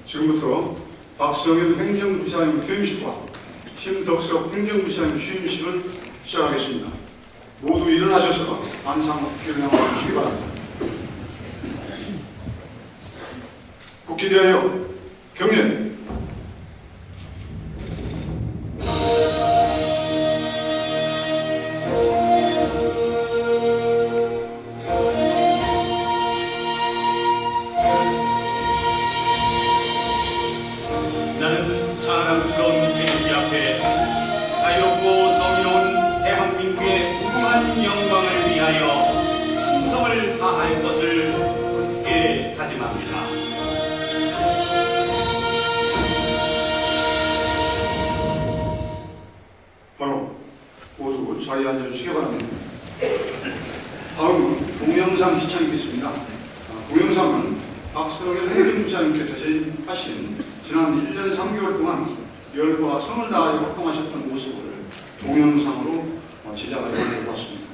지금부터 박성현 행정부시장님 퇴임식과 심덕석 행정부시장님 취임식을 시작하겠습니다. 모두 일어나셔서 안상 기원하고 주시기 바랍니다. 국기 대하여 경례. 나는 자랑스러운 태극기 앞에 자유롭고 정의로운 대한민국의 무궁한 영광을 위하여 충성을 다할 것을 굳게 다짐합니다. 바로 모두 자리에 앉아주시기 바랍니다. 다음은 동영상 시청이겠습니다. 동영상은 박성현 행정부시장님께서 하신 지난 1년 3개월 동안 열과 성을 다하여 활동하셨던 모습을 동영상으로 제작하여 보았습니다.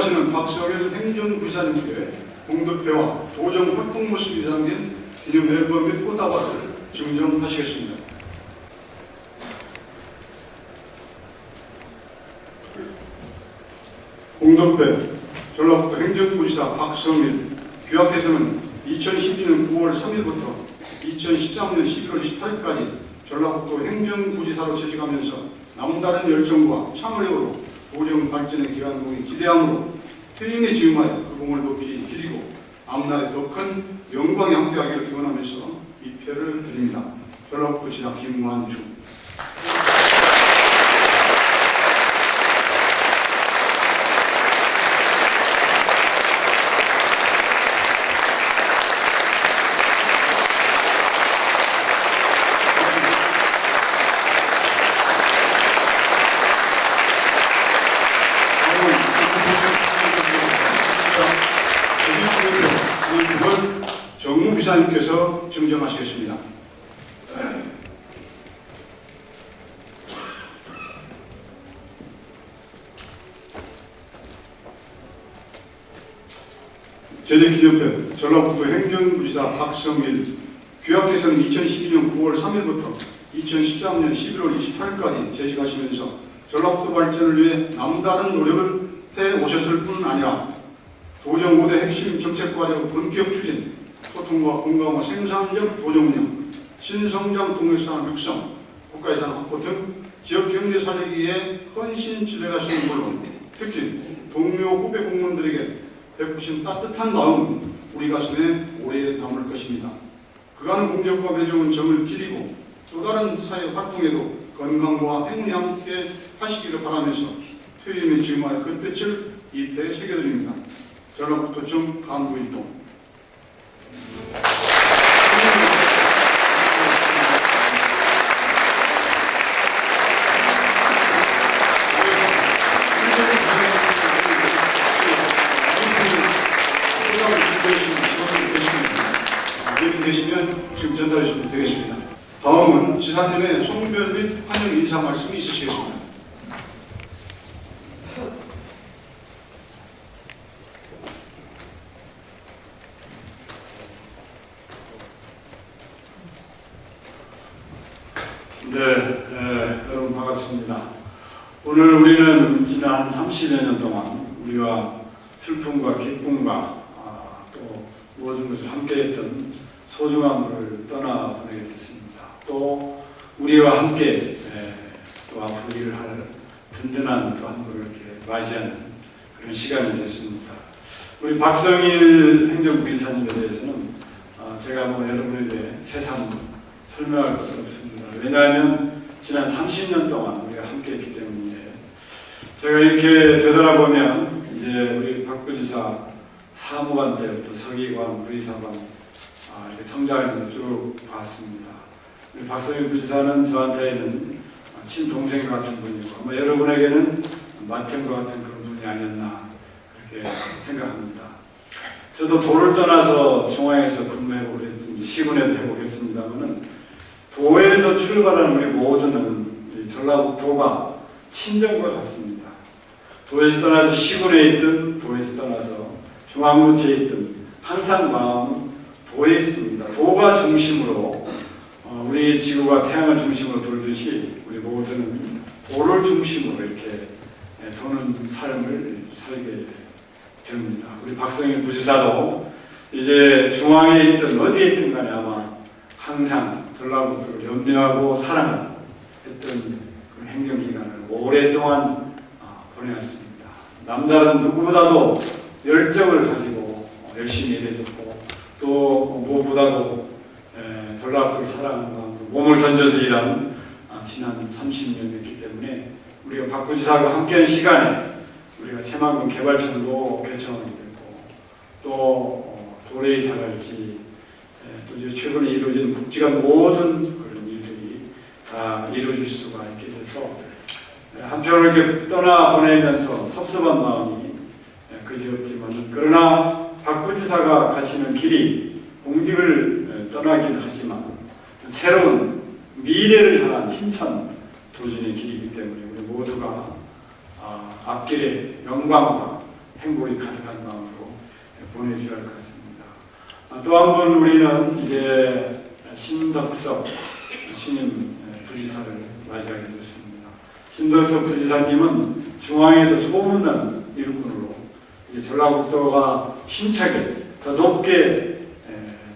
제지하시는 박성일 행정부지사님께 공덕회와 도정 활동 모습이 담긴 기념 앨범 및 꽃다발을 증정하시겠습니다. 공덕회 전라북도 행정부지사 박성일 귀하께서는 2012년 9월 3일부터 2013년 11월 18일까지 전라북도 행정부지사로 재직하면서 남다른 열정과 참의력으로 도정 발전에 기여한 공이 기대함으로 퇴임에 즈음하여 그 공을 높이 기리고 앞날에 더 큰 영광에 함께하기를 기원하면서 이 표를 드립니다. 전라북도지사 김완주. 정무부사님께서 증정하시겠습니다. 제재기념편 전라북도 행정부지사 박성일 귀하께서는 2012년 9월 3일부터 2013년 11월 28일까지 재직하시면서 전라북도 발전을 위해 남다른 노력을 해오셨을 뿐 아니라 도정 5대 핵심 정책 과제의 본격 추진, 소통과 공감과 생산적 도정 운영, 신성장 동일산 육성, 국가예산 확보 등 지역 경제 살리기에 헌신 지내가시는 물론 특히 동료 후배 공무원들에게 베푸신 따뜻한 마음 우리 가슴에 오래 남을 것입니다. 그간의 공적과 배정은 정을 기리고 또 다른 사회 활동에도 건강과 행운이 함께 하시기를 바라면서 퇴임의 즈음하여 그 뜻을 잎에 새겨드립니다. 전라북도청 간부일동. 되시면 지금 전달해 주시면 되겠습니다. 다음은 지사님의 송별 및 환영 인사 말씀이 있으시겠습니다. 여러분 반갑습니다. 오늘 우리는 지난 30여 년 동안 우리와 슬픔과 기쁨과 또 모든 것을 함께했던 소중한 분을 떠나보내게 됐습니다. 또 우리와 함께 또 앞으로 일을 할 든든한 또 한 분을 이렇게 맞이하는 그런 시간이 됐습니다. 우리 박성일 행정부지사님에 대해서는 제가 여러분에게 새삼 설명할 것은 없습니다. 왜냐하면 지난 30년 동안 우리가 함께했기 때문에 제가 이렇게 되돌아보면 이제 우리 박 부지사 사무관 때부터 서기관, 부지사관 이렇게 성장하는 걸 쭉 봤습니다. 우리 박성일 부지사는 저한테는 친동생 같은 분이고 아마 여러분에게는 맏형과 같은 그런 분이 아니었나 그렇게 생각합니다. 저도 도를 떠나서 중앙에서 근무해보고 그랬든지 시군에도 해보겠습니다만은 도에서 출발한 우리 모두는 전라북도가 친정과 같습니다. 도에서 떠나서 시군에 있든 도에서 떠나서 중앙부처에 있든 항상 마음은 도에 있습니다. 도가 중심으로 우리 지구가 태양을 중심으로 돌듯이 우리 모두는 도를 중심으로 이렇게 도는 삶을 살게 됩니다. 우리 박성일 부지사도 이제 중앙에 있든 어디에 있든 간에 아마 항상 전라북도를 염려하고 사랑했던 그런 행정기간을 오랫동안 보내왔습니다. 남다른 누구보다도 열정을 가지고 열심히 일해줬고 또 무엇보다도 전라북도를 사랑하는 마음으로 몸을 던져서 일한 지난 30년이었기 때문에 우리가 박 부지사가 함께한 시간에 우리가 새만금 개발청도 개청하게 됐고 또 도래이사랄지 또 이제 최근에 이루어진 국지관 모든 그런 일들이 다 이루어질 수가 있게 돼서 한편으로 이렇게 떠나보내면서 섭섭한 마음이 그지없지만 그러나 박 부지사가 가시는 길이 공직을 떠나긴 하지만 새로운 미래를 향한 힘찬 도전의 길이기 때문에 우리 모두가 앞길에 영광과 행복이 가득한 마음으로 보내주셔야 할 것 같습니다. 또 한 분 우리는 이제 신덕석 신임 부지사를 맞이하게 됐습니다. 신덕석 부지사님은 중앙에서 소문난 일꾼으로 이제 전라북도가 힘차게 더 높게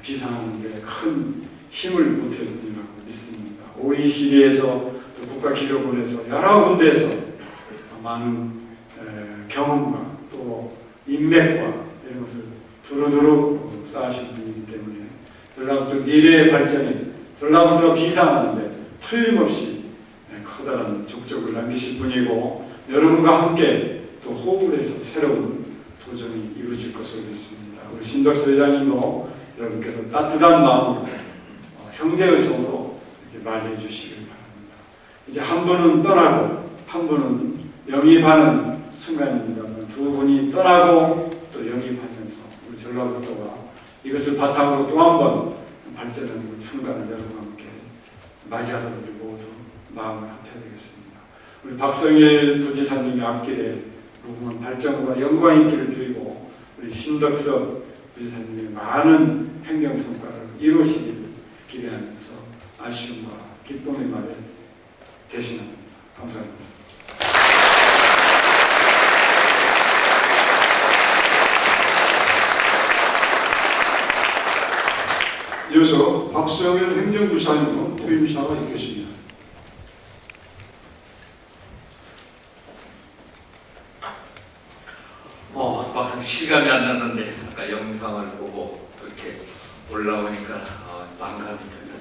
비상하는 데 큰 힘을 보태리라고 믿습니다. OECD에서 또 국가기록원에서 여러 군데에서 많은 경험과 또 인맥과 이런 것을 두루두루 쌓으신 분이기 때문에 전라북도 미래의 발전에 전라북도가 비상하는데 틀림없이 커다란 족적을 남기실 분이고 여러분과 함께 또 호흡을 해서 새로운 도전이 이루어질 것으로 믿습니다. 우리 신덕수 회장님도 여러분께서 따뜻한 마음으로 형제의식으로 이렇게 맞이해 주시길 바랍니다. 이제 한 분은 떠나고 한 분은 영입하는 순간입니다. 두 분이 떠나고 또 영입하면서 우리 전라북도가 이것을 바탕으로 또 한 번 발전하는 순간을 여러분과 함께 맞이하도록 모두 마음을 합해야 되겠습니다. 우리 박성일 부지사님의 앞길에 무궁한 발전과 영광의 길을 빌고 우리 신덕석 부지사님의 많은 행정 성과를 이루시기를 기대하면서 아쉬움과 기쁨의 말을 대신합니다. 감사합니다. 이어서 박성일 행정부사님으로 퇴임사가 있겠습니다. 막 실감이 안 났는데 아까 영상을 보고 이렇게 올라오니까 망감이 됩니다.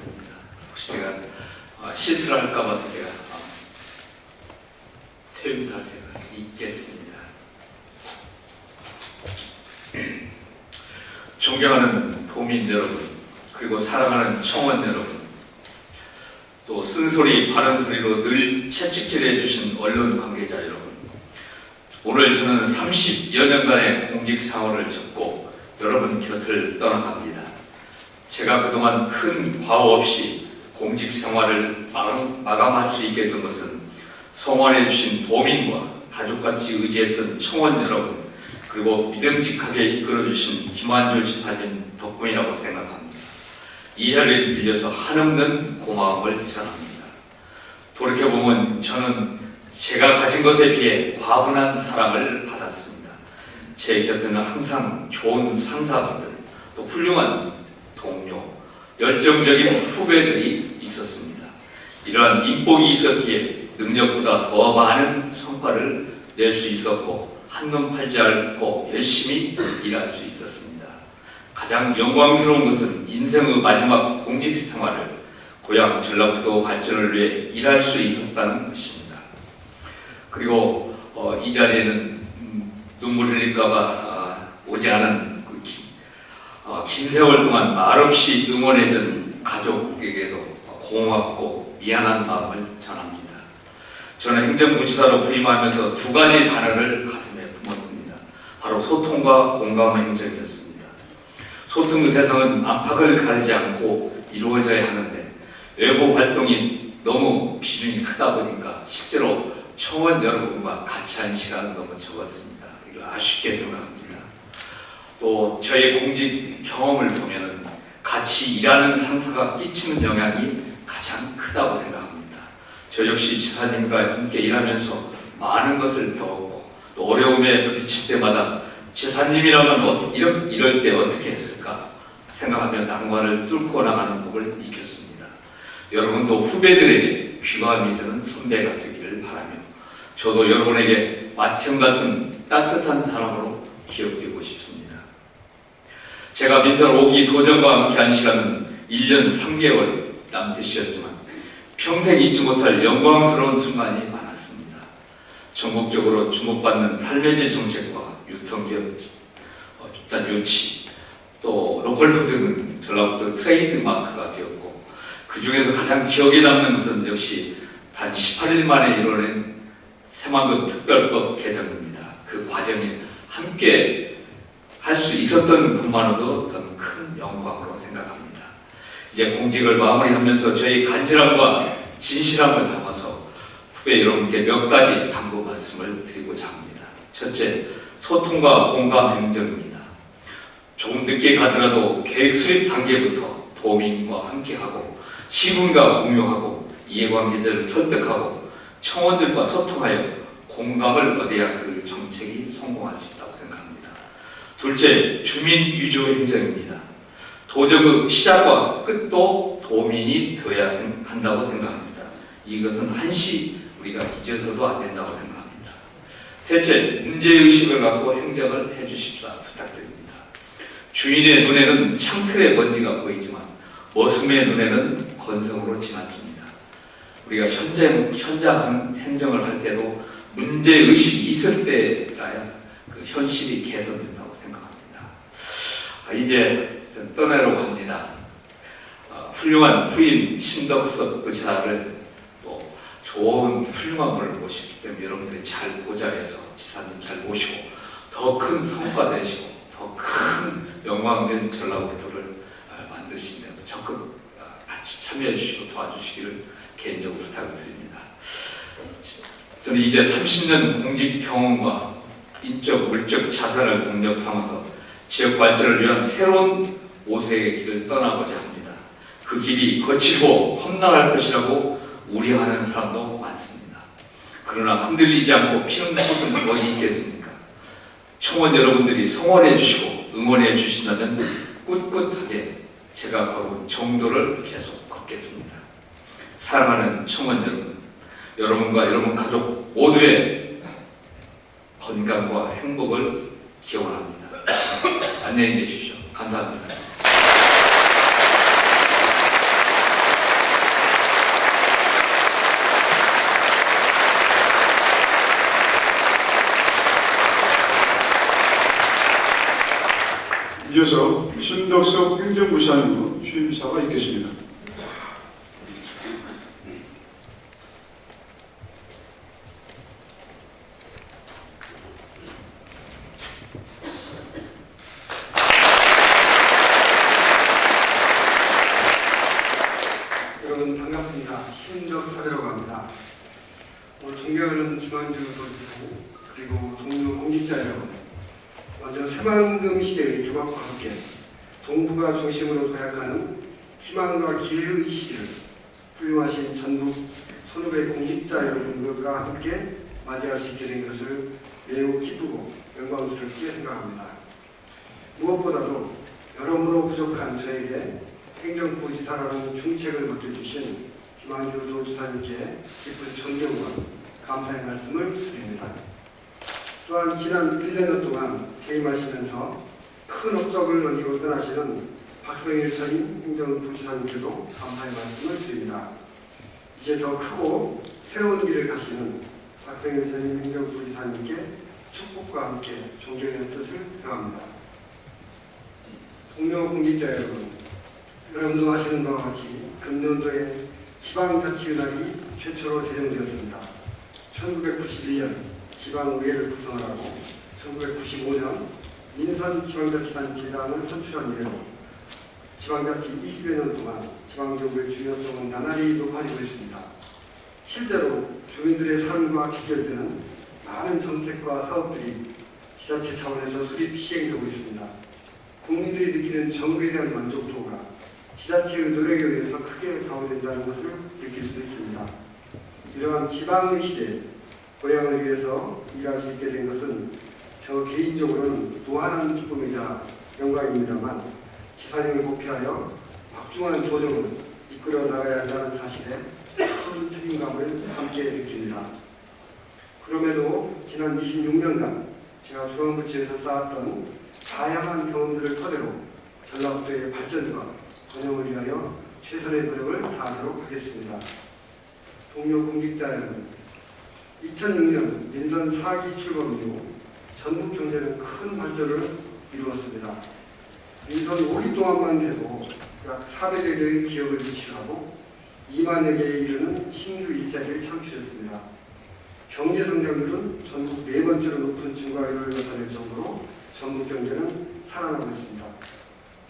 혹시 제가 실수를 할까 봐서 제가 퇴임사를 제가 읽겠습니다. 존경하는 도민 여러분, 그리고 사랑하는 청원 여러분, 또 쓴소리 바른 소리로 늘 채찍질 해주신 언론 관계자 여러분, 오늘 저는 30여 년간의 공직 생활을 접고 여러분 곁을 떠나갑니다. 제가 그동안 큰 과오 없이 공직 생활을 마감할 수 있게 된 것은 성원해 주신 도민과 가족같이 의지했던 청원 여러분, 그리고 믿음직하게 이끌어주신 김한줄 지사님 덕분이라고 생각합니다. 이 자리를 빌려서 한없는 고마움을 전합니다. 돌이켜보면 저는 제가 가진 것에 비해 과분한 사랑을 받았습니다. 제 곁에는 항상 좋은 상사분들, 또 훌륭한 동료, 열정적인 후배들이 있었습니다. 이러한 인복이 있었기에 능력보다 더 많은 성과를 낼 수 있었고 한눈 팔지 않고 열심히 일할 수 있었습니다. 가장 영광스러운 것은 인생의 마지막 공직 생활을 고향 전라북도 발전을 위해 일할 수 있었다는 것입니다. 그리고 이 자리에는 눈물 흘릴까봐 오지 않은 긴 세월 동안 말없이 응원해준 가족에게도 고맙고 미안한 마음을 전합니다. 저는 행정부지사로 부임하면서 두 가지 단어를 가슴에 품었습니다. 바로 소통과 공감의 행정이었습니다. 소통의 대상은 안팎을 가리지 않고 이루어져야 하는데 외부 활동이 너무 비중이 크다 보니까 실제로 청원 여러분과 같이 한 시간은 너무 적었습니다. 이걸 아쉽게 생각합니다. 또 저의 공직 경험을 보면은 같이 일하는 상사가 끼치는 영향이 가장 크다고 생각합니다. 저 역시 지사님과 함께 일하면서 많은 것을 배웠고 또 어려움에 부딪힐 때마다 지사님이라면 이럴 때 어떻게 했을까 생각하며 난관을 뚫고 나가는 법을 익혔습니다. 여러분도 후배들에게 귀감이 되는 선배가 되기를 바라며 저도 여러분에게 맏형 같은 따뜻한 사람으로 기억되고 싶습니다. 제가 민선 5기 도전과 함께한 시간은 1년 3개월 남짓이었지만 평생 잊지 못할 영광스러운 순간이 많았습니다. 전국적으로 주목받는 삶의 질 정책과 유통기업 집단 유치, 또 로컬푸드 등 전라북도 트레이드 마크가 되었고 그 중에서 가장 기억에 남는 것은 역시 단 18일 만에 이뤄낸 새만금 특별법 개정입니다. 그 과정에 함께 할 수 있었던 것만으로도 더 큰 영광으로 생각합니다. 이제 공직을 마무리하면서 저희 간절함과 진실함을 담아서 후배 여러분께 몇 가지 당부 말씀을 드리고자 합니다. 첫째, 소통과 공감 행정입니다. 조금 늦게 가더라도 계획 수립 단계부터 도민과 함께하고 시군과 공유하고 이해관계자를 설득하고 청원들과 소통하여 공감을 얻어야 그 정책이 성공할 수 있다고 생각합니다. 둘째, 주민 위주 행정입니다. 도정의 시작과 끝도 도민이 되어야 한다고 생각합니다. 이것은 한시 우리가 잊어서도 안 된다고 생각합니다. 셋째, 문제의식을 갖고 행정을 해주십사 부탁드립니다. 주인의 눈에는 창틀의 먼지가 보이지만 머슴의 눈에는 건성으로 지나칩니다. 우리가 현장 행정을 할 때도 문제의식이 있을 때라야 그 현실이 개선된다고 생각합니다. 이제 떠나려고 합니다. 훌륭한 후임 심덕섭 부지사를 또 좋은 훌륭한 분을 모시기 때문에 여러분들이 잘 보좌해서 지사님 잘 모시고 더 큰 성과 내시고 더 큰 영광된 전라북도를 만드시는 데 적극 같이 참여해 주시고 도와주시기를 개인적으로 부탁을 드립니다. 저는 이제 30년 공직 경험과 인적, 물적 자산을 동력 삼아서 지역 발전을 위한 새로운 5세의 길을 떠나고자 합니다. 그 길이 거칠고 험난할 것이라고 우려하는 사람도 많습니다. 그러나 흔들리지 않고 피는 곳은 어디 있겠습니까? 청원 여러분들이 성원해 주시고 응원해 주신다면 꿋꿋하게 제가 걸은 정도를 계속 걷겠습니다. 사랑하는 청원 여러분, 여러분과 여러분 가족 모두의 건강과 행복을 기원합니다. 안녕히 계십시오. 감사합니다. 이어서 심덕섭 행정부시장으로 취임사가 있겠습니다. 여러분 반갑습니다. 심덕섭이라고 합니다. 존경하는 김한주 도지사님 그리고 동료 공직자 여러분, 먼저 새만금 시대의 개막과 함께 동북아 중심으로 도약하는 희망과 기회의 시기를 훌륭하신 전북 선후배 공직자 여러분들과 함께 맞이할 수 있게 된 것을 매우 기쁘고 영광스럽게 생각합니다. 무엇보다도 여러모로 부족한 저에게 행정부지사라는 중책을 맡겨주신 김한주 도지사님께 깊은 존경과 감사의 말씀을 드립니다. 또한 지난 1년 동안 재임하시면서 큰 업적을 넘기고 떠나시는 박성일 전 행정부지사님께도 감사의 말씀을 드립니다. 이제 더 크고 새로운 길을 가시는 박성일 전 행정부지사님께 축복과 함께 존경의 뜻을 표합니다. 동료 공직자 여러분, 여러분도 아시는 바와 같이 금년도에 지방자치의당이 최초로 제정되었습니다. 1991년 지방의회를 구성을 하고 1995년 민선지방자치단체장을 선출한 이래로 지방자치 20여 년 동안 지방정부의 중요성은 나날이 높아지고 있습니다. 실제로 주민들의 삶과 직결되는 많은 정책과 사업들이 지자체 차원에서 수립 시행되고 있습니다. 국민들이 느끼는 정부에 대한 만족도가 지자체의 노력에 의해서 크게 좌우된다는 것을 느낄 수 있습니다. 이러한 지방의 시대에 고향을 위해서 일할 수 있게 된 것은 저 개인적으로는 무한한 기쁨이자 영광입니다만 지사님을 목표하여 막중한 도정을 이끌어 나가야 한다는 사실에 큰 책임감을 함께 느낍니다. 그럼에도 지난 26년간 제가 중앙부처에서 쌓았던 다양한 경험들을 토대로 전라북도의 발전과 번영을 위하여 최선의 노력을 다하도록 하겠습니다. 동료 공직자 여러분, 2006년 민선 4기 출범 이후 전북 경제는 큰 발전을 이루었습니다. 민선 5기 동안만 해도 약 400여 개의 기업을 유치하고 2만여 개에 이르는 신규 일자리를 창출했습니다. 경제 성장률은 전국 4번째로 높은 증가율을 나타낼 정도로 전북 경제는 살아나고 있습니다.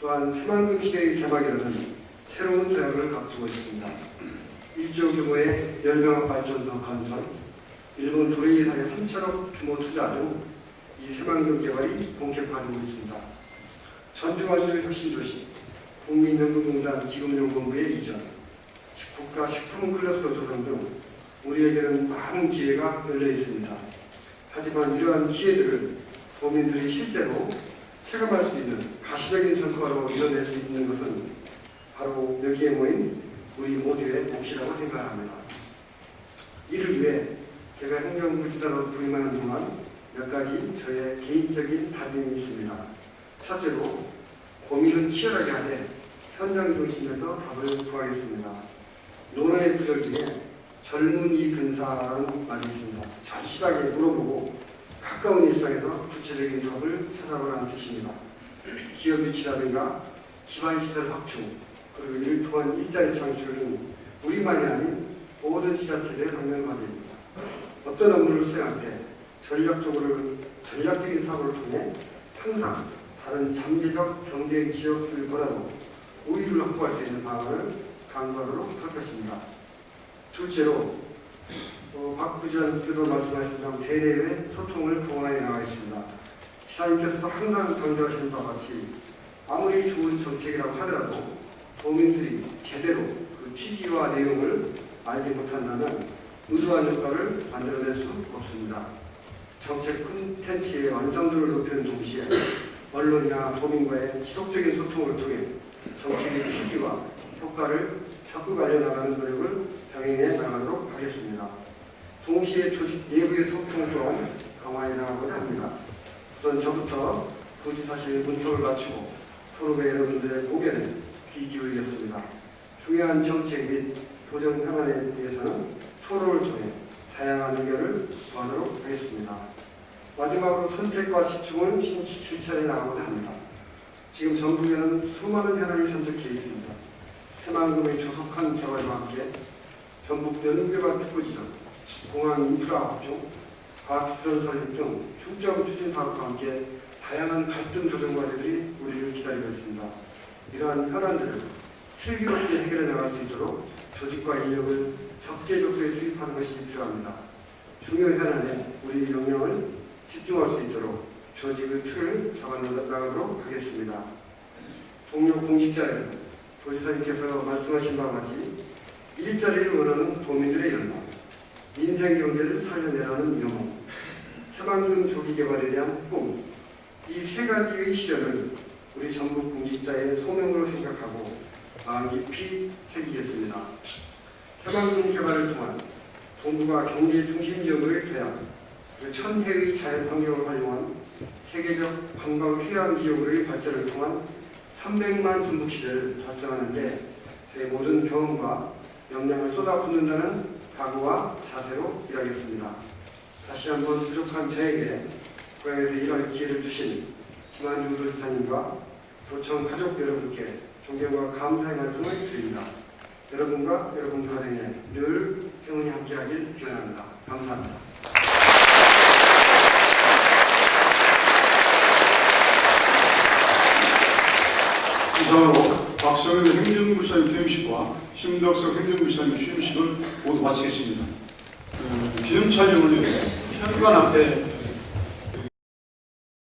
또한 새만금 시대의 개막이라는 새로운 도약을 앞두고 있습니다. 1조 규모의 열병합 발전소 건설, 일본 도레이사의 3천억 규모 투자 등 이 새만금 개발이 본격화되고 있습니다. 전주완전 혁신도시, 국민연금공단 기금연금부의 이전, 국가식품 클러스터 조성 등 우리에게는 많은 기회가 열려 있습니다. 하지만 이러한 기회들을 도민들이 실제로 체감할 수 있는 가시적인 성과로 이뤄낼 수 있는 것은 바로 여기에 모인 우리 모두의 몫이라고 생각합니다. 이를 위해 제가 행정부지사로 부임하는 동안 몇 가지 저의 개인적인 다짐이 있습니다. 첫째로 고민은 치열하게 하되 현장 중심에서 답을 구하겠습니다. 논어의 구절 중에 젊은이 근사라는 말이 있습니다. 절실하게 물어보고 가까운 일상에서 구체적인 답을 찾아보라는 뜻입니다. 기업 유치라든가 기반시설 확충, 그리고 이를 통한 일자리 창출은 우리만이 아닌 모든 지자체들의 당면 과제입니다. 어떤 업무를 수행할 때 전략적인 사고를 통해 항상 다른 잠재적 경쟁 지역들보다도 우위를 확보할 수 있는 방안을 강구하도록 할 것입니다. 둘째로 박 부지사님께도 말씀하셨던 대내외 소통을 강화해 나가겠습니다. 지사님께서도 항상 강조하시는 바와 같이 아무리 좋은 정책이라고 하더라도 도민들이 제대로 그 취지와 내용을 알지 못한다면 의도한 효과를 만들어낼 수 없습니다. 정책 콘텐츠의 완성도를 높이는 동시에 언론이나 도민과의 지속적인 소통을 통해 정책의 취지와 효과를 적극 알려나가는 노력을 병행해 나가도록 하겠습니다. 동시에 조직 내부의 소통 또한 강화해 나가고자 합니다. 우선 저부터 부지사실 문턱을 갖추고 서로의 여러분들의 고견에 귀 기울이겠습니다. 중요한 정책 및 도정 현안에 대해서는 토론을 통해 다양한 의견을 구하도록 하겠습니다. 마지막으로 선택과 집중을 실천해 나가고자 합니다. 지금 전국에는 수많은 현안이 산적해 있습니다. 새만금의 조속한 개발과 함께 전북 연구개발 특구지점, 공항 인프라 확충, 과학수련 설립 등 중점 추진 사업과 함께 다양한 갈등 조정 과제들이 우리를 기다리고 있습니다. 이러한 현안들을 슬기롭게 해결해 나갈 수 있도록 조직과 인력을 적재적소에 투입하는 것이 필요합니다. 중요 현안에 우리 역량을 집중할 수 있도록 조직의 틀을 잡아나가도록 하겠습니다. 동료 공직자 여러분, 도지사님께서 말씀하신 바와 같이 일자리를 원하는 도민들의 열망, 민생 경제를 살려내라는 명언, 새만금 조기 개발에 대한 꿈, 이 세 가지의 실현을 우리 전국 공직자의 소명으로 생각하고 마음 깊이 새기겠습니다. 새만금 개발을 통한 동부가 경제 중심 지역으로의 퇴양, 천혜의 자연 환경을 활용한 세계적 관광 휴양 지역으로의 발전을 통한 300만 전북 시대를 달성하는 데 제 모든 경험과 역량을 쏟아붓는다는 각오와 자세로 일하겠습니다. 다시 한번 부족한 저에게 고향에서 일할 기회를 주신 김한중 도지사님과 도청 가족 여러분께 존경과 감사의 말씀을 드립니다. 여러분과 여러분 가정에 늘 평온히 함께하길 기원합니다. 감사합니다. 이상으로 박성현 행정부지사님 퇴임식과 심덕석 행정부지사님 취임식을 모두 마치겠습니다. 기념 촬영을 위해 현관 앞에